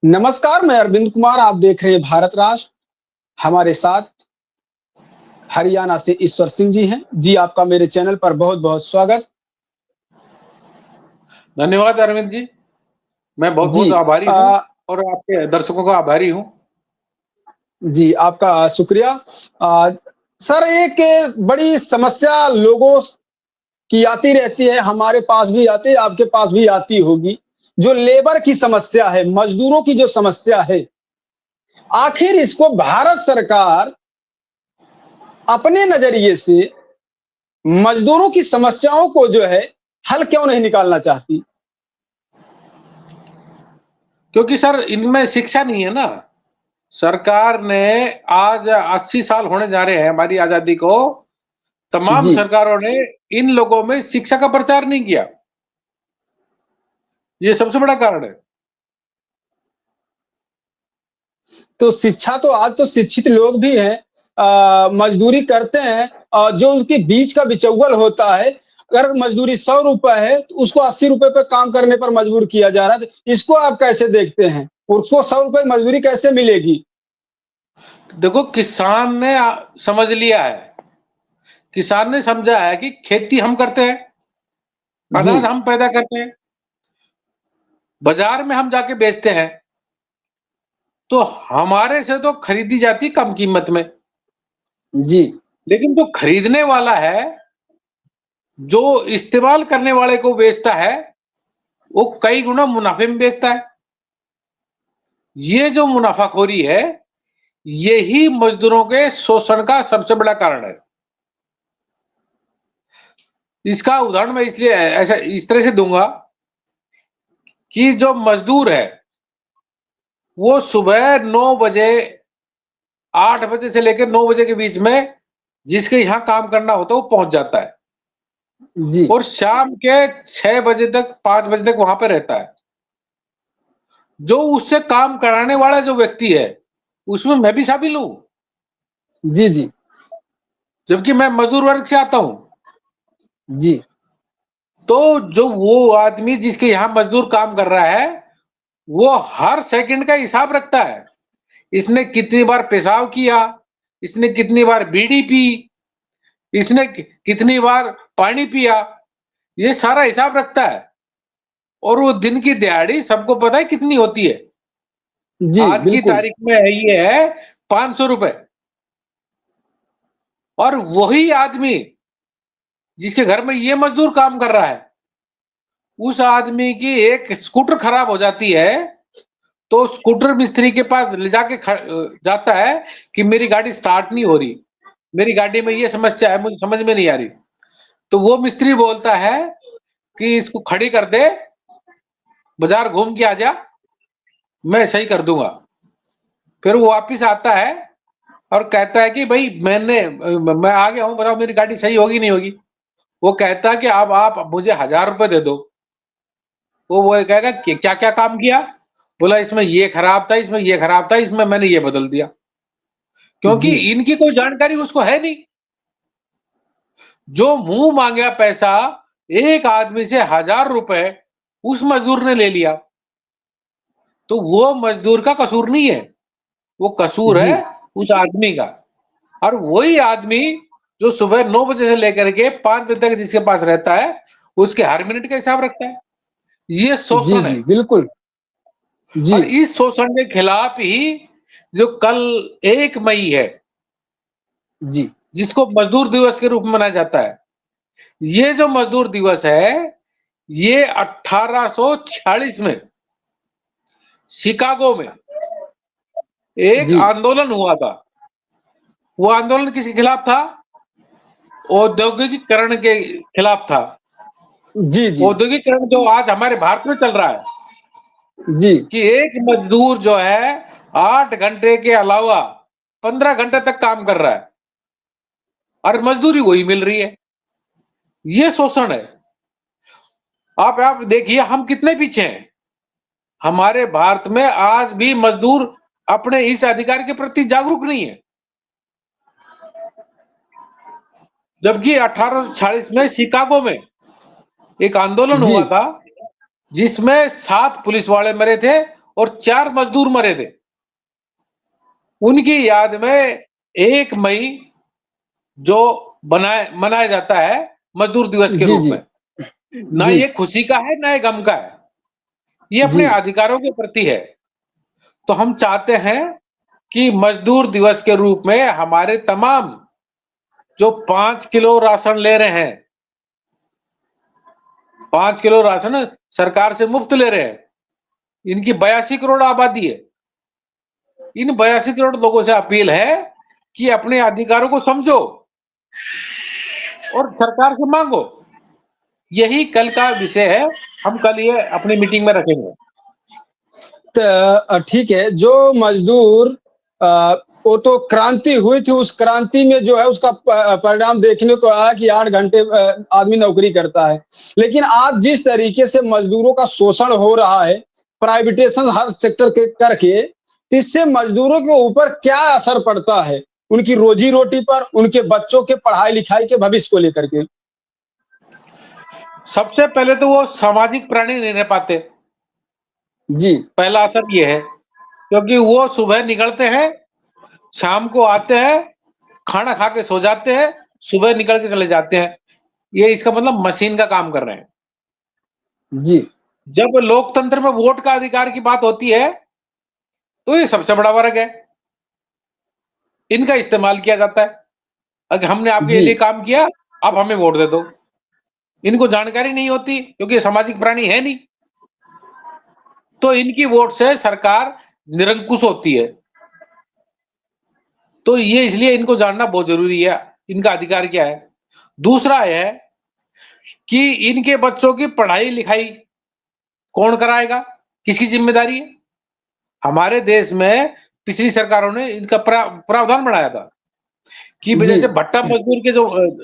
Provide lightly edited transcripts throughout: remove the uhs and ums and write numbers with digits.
नमस्कार, मैं अरविंद कुमार, आप देख रहे हैं भारत राष्ट्र। हमारे साथ हरियाणा से ईश्वर सिंह जी हैं। जी, आपका मेरे चैनल पर बहुत-बहुत स्वागत। धन्यवाद अरविंद जी। मैं जी बहुत-बहुत आभारी अ, हूँ और आपके दर्शकों का आभारी हूँ। जी, आपका शुक्रिया। अ, सर एक बड़ी समस्या लोगों की आती रहती है, हमारे पास भी आती है, आपके पास भी आती होगी। जो लेबर की समस्या है, मज़दूरों की जो समस्या है, आखिर इसको भारत सरकार अपने नज़रिए से मज़दूरों की समस्याओं को जो है, हल क्यों नहीं निकालना चाहती? क्योंकि सर इनमें शिक्षा नहीं है ना। सरकार ने आज 80 साल होने जा रहे हैं हमारी आज़ादी को, तमाम जी, सरकारों ने इन लोगों में शिक्षा का प्रचार नहीं किया। ये सबसे बड़ा कारण है। तो शिक्षा तो आज तो शिक्षित लोग भी हैं मज़दूरी करते हैं जो उसके बीच का बिचौलिया होता है, अगर मज़दूरी ₹100 है, तो उसको ₹80 पे काम करने पर मजबूर किया जा रहा है, तो इसको आप कैसे देखते हैं? उसको ₹100 मज़दूरी कैसे मिलेगी? देखो किसान ने समझ लिया है, किसान ने समझा है कि खेती हम करते हैं, जी, अनाज हम पैदा करते हैं, बाज़ार में हम जाके बेचते हैं, तो हमारे से तो खरीदी जाती कम कीमत में। जी, लेकिन जो खरीदने वाला है, जो इस्तेमाल करने वाले को बेचता है, वो कई गुना मुनाफे में बेचता है। ये जो मुनाफाखोरी है, यही मज़दूरों के शोषण का सबसे बड़ा कारण है। इसका उदाहरण मैं इसलिए ऐसा इस तरह से दूँगा कि जो मज़दूर है, वो सुबह 9 बजे 8 बजे से लेकर 9 बजे के बीच में जिसके यहाँ काम करना होता है, वो पहुँच जाता है जी, और शाम के 6 बजे तक 5 बजे तक वहाँ पे रहता है। जो उससे काम कराने वाला जो व्यक्ति है, उसमें मैं भी शामिल हूँ, जी, जी, जबकि मैं मज़दूर वर्ग से आता हूँ। जी, तो जो वो आदमी जिसके यहाँ मज़दूर काम कर रहा है, वो हर सेकंड का हिसाब रखता है। इसने कितनी बार पेशाब किया, इसने कितनी बार बीड़ी पी, इसने कितनी बार पानी पिया, ये सारा हिसाब रखता है और वो दिन की दिहाड़ी सबको पता है कितनी होती है। जी, आज की बिल्कुल। तारीख में है ये है ₹500 और वही आदमी जिसके घर में ये मज़दूर काम कर रहा है, उस आदमी की एक स्कूटर खराब हो जाती है, तो स्कूटर मिस्त्री के पास ले जाके जाता है कि मेरी गाड़ी स्टार्ट नहीं हो रही, मेरी गाड़ी में ये समस्या है, मुझे समझ में नहीं आ रही। तो वो मिस्त्री बोलता है कि इसको खड़ी कर दे, बाज़ार घूम के आ जा, मैं सही कर दूँगा। फिर वो वापिस आता है और कहता है कि भई मैं आ गया हूँ, बताओ मेरी गाड़ी सही होगी नहीं होगी? वो कहता है कि अब आप मुझे ₹1000 दे दो। वो कहेगा कि क्या-क्या काम किया? बोला इसमें ये खराब था, इसमें ये खराब था, इसमें मैंने ये बदल दिया। क्योंकि जी, इनकी कोई जानकारी उसको है नहीं। जो मुँह माँगा पैसा एक आदमी से ₹1000 उस मज़दूर ने ले लिया, तो वो मज़दूर का कसूर नहीं है, वो कसूर जी, है उस आदमी का। और वही आदमी जो सुबह 9 बजे से लेकर के 5 बजे तक जिसके पास रहता है, उसके हर मिनट का हिसाब रखता है। ये जी, शोषण है जी, बिल्कुल। जी, और इस शोषण के खिलाफ ही जो कल 1 मई है, जी, जिसको मज़दूर दिवस के रूप में मनाया जाता है। ये जो मज़दूर दिवस है, ये 1846 में शिकागो में एक जी, आंदोलन हुआ था। वो आंदोलन किसके खिलाफ था? औद्योगिकीकरण के खिलाफ था। जी, जी, औद्योगिकीकरण जो आज हमारे भारत में चल रहा है जी, कि एक मज़दूर जो है 8 घंटे के अलावा 15 घंटे तक काम कर रहा है और मज़दूरी वही मिल रही है। ये शोषण है। आप देखिए हम कितने पीछे हैं। हमारे भारत में आज भी मज़दूर अपने इस अधिकार के प्रति जागरूक नहीं है। जबकि 1840 में शिकागो में एक आंदोलन जी, हुआ था, जिसमें 7 पुलिस वाले मरे थे और 4 मजदूर मरे थे। उनकी याद में 1 मई जो मनाया जाता है मजदूर दिवस के जी, रूप जी। में। ना जी, ये खुशी का है, ना ये गम का है। ये अपने जी, अधिकारों के प्रति है। तो हम चाहते हैं कि मजदूर दिवस के रूप में हमारे तमाम जो 5 किलो राशन ले रहे हैं, 5 किलो राशन सरकार से मुफ्त ले रहे हैं। इनकी 82 करोड़ आबादी है। इन 82 करोड़ लोगों से अपील है कि अपने अधिकारों को समझो और सरकार से मांगो। यही कल का विषय है। हम कल ये अपनी मीटिंग में रखेंगे। ठीक है, जो मज़दूर वो तो क्रांति हुई थी, उस क्रांति में जो है उसका परिणाम देखने को आया कि 8 घंटे आदमी नौकरी करता है। लेकिन आज जिस तरीके से मज़दूरों का शोषण हो रहा है, प्राइवेटाइज़ेशन हर सेक्टर के करके, तो इससे मज़दूरों के ऊपर क्या असर पड़ता है? उनकी रोज़ी-रोटी पर, उनके बच्चों के पढ़ाई-लिखाई के भविष्य को लेकर के? सबसे पहले तो वो सामाजिक प्राणी नहीं रह पाते। जी, पहला असर ये है, क्योंकि वो सुबह निकलते हैं, शाम को आते हैं, खाना खा के सो जाते हैं, सुबह निकल के चले जाते हैं। ये इसका मतलब मशीन का काम कर रहे हैं। जी, जब लोकतंत्र में वोट का अधिकार की बात होती है, तो ये सबसे बड़ा वर्ग है। इनका इस्तेमाल किया जाता है। अगर हमने आपके जी, लिए काम किया, आप हमें वोट दे दो। इनको जानकारी नहीं होती, क्योंकि ये सामाजिक प्राणी है नहीं। तो इनकी वोट से सरकार निरंकुश होती है। तो ये इसलिए इनको जानना बहुत ज़रूरी है, इनका अधिकार क्या है। दूसरा है कि इनके बच्चों की पढ़ाई-लिखाई कौन कराएगा? किसकी ज़िम्मेदारी है? हमारे देश में पिछली सरकारों ने इनका प्रावधान बनाया था कि जी, जैसे भट्टा मज़दूर के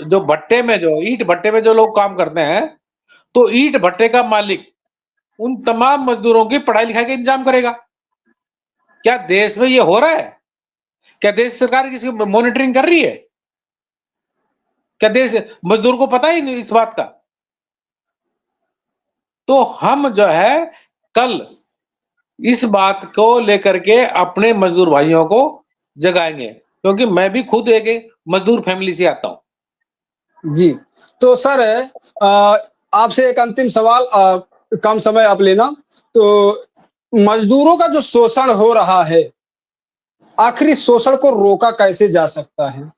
जो भट्टे में जो ईंट भट्टे में जो लोग काम करते हैं, तो ईंट भट्टे का मालिक उन तमाम मज़दूरों की पढ़ाई-लिखाई का इंतज़ाम करेगा। क्या देश में ये हो रहा है? क्या देश सरकार इसकी मॉनिटरिंग कर रही है? क्या देश मज़दूर को पता ही नहीं इस बात का? तो हम जो है कल इस बात को लेकर के अपने मज़दूर भाइयों को जगाएँगे, क्योंकि मैं भी खुद एक मज़दूर फैमिली से आता हूँ। जी। तो सर आपसे एक अंतिम सवाल कम समय आप लेना। तो मज़दूरों का जो शोषण हो रहा है, आखिर इस शोषण को रोका कैसे जा सकता है?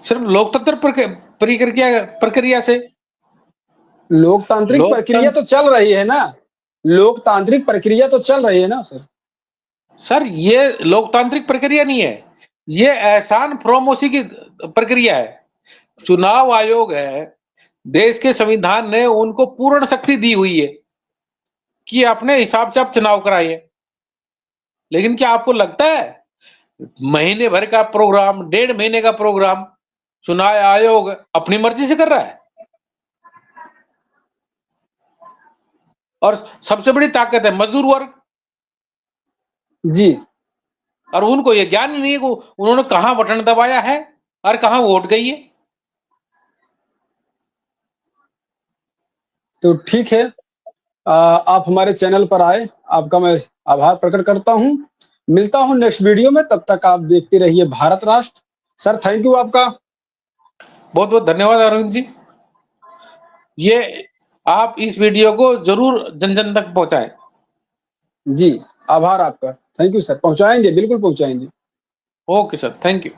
सिर्फ लोकतंत्र प्रक्रिया प्रक्रिया से लोकतांत्रिक प्रक्रिया लोकतंत्र तो चल रही है ना? लोकतांत्रिक प्रक्रिया तो चल रही है ना सर? सर, ये लोकतांत्रिक प्रक्रिया नहीं है, ये एहसान फरोमोशी की प्रक्रिया है। चुनाव आयोग है, देश के संविधान ने उनको पूर्ण शक्ति दी हुई है कि अपने हिसाब से आप चुनाव कराइए। लेकिन क्या आपको लगता है महीने भर का प्रोग्राम, 1.5 महीने का प्रोग्राम चुनाव आयोग अपनी मर्जी से कर रहा है? और सबसे बड़ी ताकत है मजदूर वर्ग, जी। और उनको ये ज्ञान ही नहीं है कि उन्होंने कहाँ बटन दबाया है और कहाँ वोट गई है। तो ठीक है। आप हमारे चैनल पर आए, आपका मैं आभार प्रकट करता हूँ। मिलता हूँ नेक्स्ट वीडियो में, तब तक आप देखते रहिए भारत राष्ट्र। सर थैंक यू आपका। बहुत-बहुत धन्यवाद अरविंद जी। ये आप इस वीडियो को ज़रूर जन-जन तक पहुँचाएँ। जी, आभार आपका। थैंक यू सर, पहुँचाएँगे, बिल्कुल पहुँचाएँगे। Okay sir, thank you.